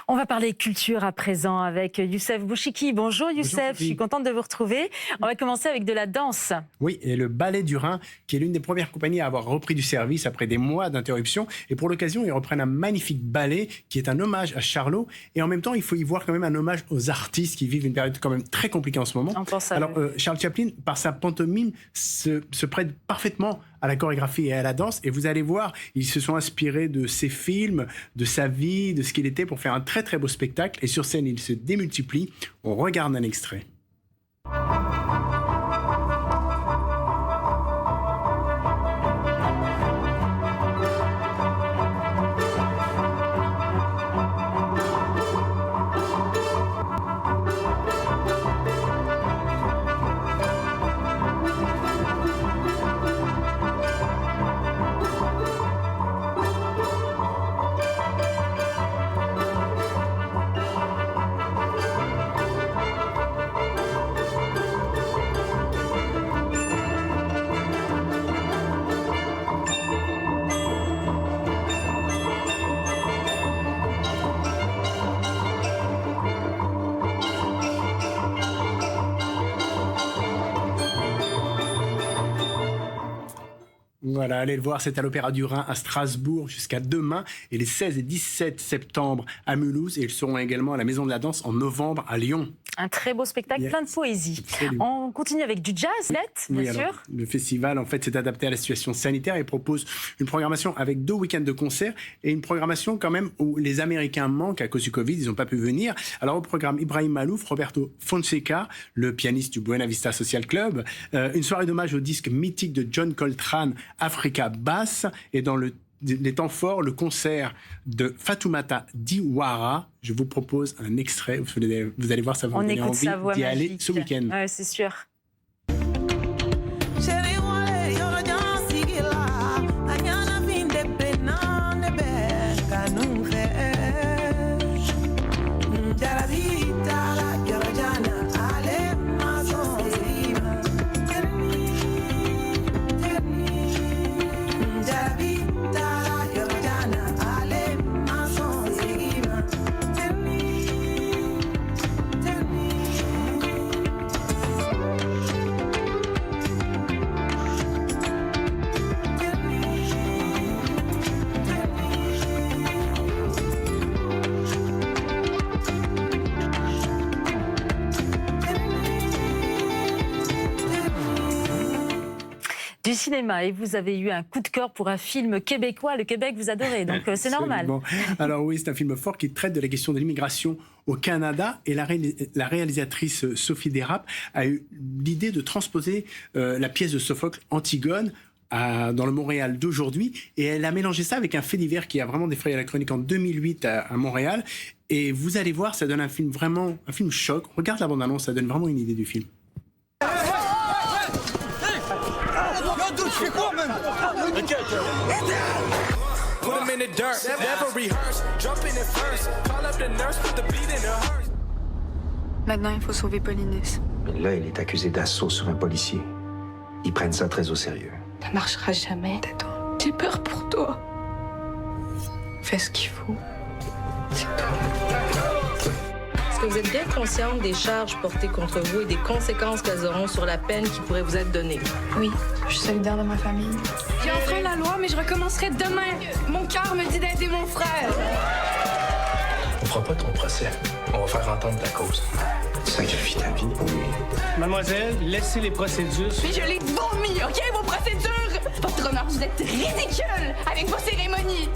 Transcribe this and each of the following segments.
On va parler culture à présent avec Youssef Bouchiki. Bonjour Youssef, je suis contente de vous retrouver. On va commencer avec de la danse. Oui, et le Ballet du Rhin, qui est l'une des premières compagnies à avoir repris du service après des mois d'interruption. Et pour l'occasion, ils reprennent un magnifique ballet qui est un hommage à Charlot. Et en même temps, il faut y voir quand même un hommage aux artistes qui vivent une période quand même très compliquée en ce moment. Alors, Charles Chaplin, par sa pantomime, se prête parfaitement à la chorégraphie et à la danse. Et vous allez voir, ils se sont inspirés de ses films, de sa vie, de ce qu'il était pour faire un très très beau spectacle. Et sur scène, il se démultiplie. On regarde un extrait. Voilà, allez le voir, c'est à l'Opéra du Rhin à Strasbourg jusqu'à demain et les 16 et 17 septembre à Mulhouse, et ils seront également à la Maison de la Danse en novembre à Lyon. Un très beau spectacle, plein de poésie. Absolument. On continue avec du jazz, bien sûr. Alors, le festival, en fait, s'est adapté à la situation sanitaire et propose une programmation avec 2 week-ends de concerts et une programmation quand même où les Américains manquent à cause du Covid, ils n'ont pas pu venir. Alors au programme, Ibrahim Malouf, Roberto Fonseca, le pianiste du Buena Vista Social Club, une soirée d'hommage au disque mythique de John Coltrane, Africa Bass, et dans les temps forts, le concert de Fatoumata Diawara. Je vous propose un extrait, vous allez voir, ça va vous donner envie d'y aller ce week-end. Ouais, c'est sûr. Du cinéma, et vous avez eu un coup de cœur pour un film québécois. Le Québec, vous adorez, donc c'est normal. Alors oui, c'est un film fort qui traite de la question de l'immigration au Canada, et la réalisatrice Sophie Dérap a eu l'idée de transposer la pièce de Sophocle Antigone dans le Montréal d'aujourd'hui, et elle a mélangé ça avec un fait divers qui a vraiment défrayé la chronique en 2008 à Montréal, et vous allez voir, ça donne un film choc. Regarde la bande-annonce, ça donne vraiment une idée du film. Maintenant, il faut sauver Polynice. Là, il est accusé d'assaut sur un policier. Ils prennent ça très au sérieux. Ça marchera jamais, Tato. J'ai peur pour toi. Fais ce qu'il faut. C'est tout. Est-ce que vous êtes bien consciente des charges portées contre vous et des conséquences qu'elles auront sur la peine qui pourrait vous être donnée? Oui, je suis solidaire de ma famille. J'ai enfreint la loi, mais je recommencerai demain. Mon cœur me dit d'aider mon frère. On fera pas ton procès. On va faire entendre ta cause. Tu sacrifies ta vie. Mademoiselle, laissez les procédures. Mais je l'ai vomi, OK, vos procédures? Votre honneur, vous êtes ridicule avec vos cérémonies.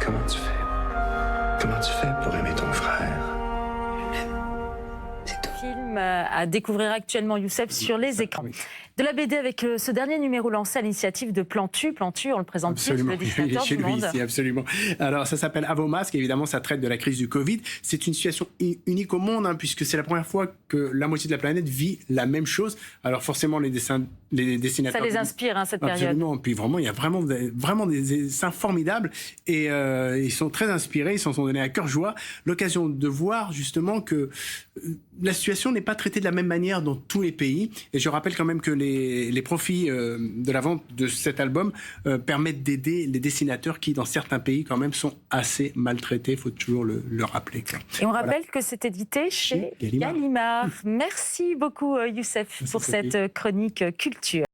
Comment tu fais? Comment tu fais pour aimer ton frère? C'est tout. Film à découvrir actuellement, Youssef, sur les écrans. De la BD avec ce dernier numéro lancé à l'initiative de Plantu. Plantu, on le présente plus, le dessinateur du Monde. Ici, absolument. Alors, ça s'appelle À vos masques. Évidemment, ça traite de la crise du Covid. C'est une situation unique au monde, puisque c'est la première fois que la moitié de la planète vit la même chose. Alors, forcément, les dessinateurs... Ça les inspire, cette période. Absolument. Puis vraiment, il y a vraiment des dessins formidables. Et ils sont très inspirés. Ils s'en sont donnés à cœur joie. L'occasion de voir, justement, que la situation n'est pas traitée de la même manière dans tous les pays. Et je rappelle quand même que les profits de la vente de cet album permettent d'aider les dessinateurs qui, dans certains pays, quand même, sont assez maltraités. Il faut toujours le rappeler, quoi. Et on rappelle que c'est édité chez Gallimard. Merci beaucoup, Youssef, pour cette chronique culture.